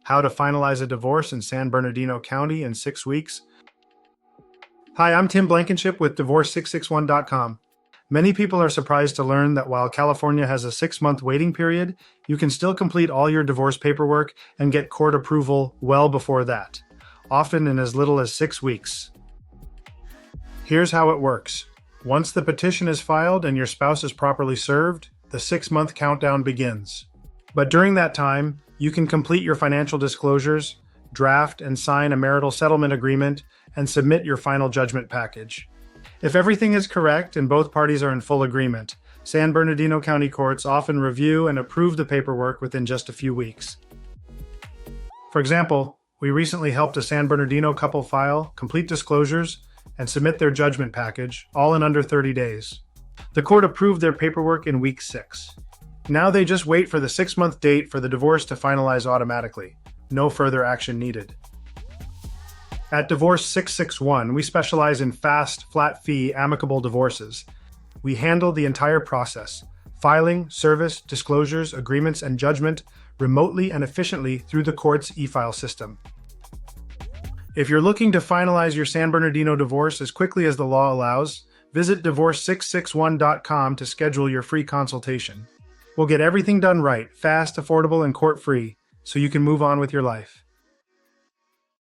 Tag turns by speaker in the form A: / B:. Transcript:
A: How to finalize a divorce in San Bernardino County in 6 weeks. Hi, I'm Tim Blankenship with Divorce661.com. Many people are surprised to learn that while California has a 6-month waiting period, you can still complete all your divorce paperwork and get court approval well before that, often in as little as 6 weeks. Here's how it works. Once the petition is filed and your spouse is properly served, the 6-month countdown begins. But during that time, you can complete your financial disclosures, draft and sign a marital settlement agreement, and submit your final judgment package. If everything is correct and both parties are in full agreement, San Bernardino County courts often review and approve the paperwork within just a few weeks. For example, we recently helped a San Bernardino couple file, complete disclosures, and submit their judgment package, all in under 30 days. The court approved their paperwork in week 6. Now they just wait for the 6-month date for the divorce to finalize automatically. No further action needed. At Divorce661, we specialize in fast, flat-fee, amicable divorces. We handle the entire process, filing, service, disclosures, agreements, and judgment, remotely and efficiently through the court's eFile system. If you're looking to finalize your San Bernardino divorce as quickly as the law allows, visit Divorce661.com to schedule your free consultation. We'll get everything done right, fast, affordable, and court-free, so you can move on with your life.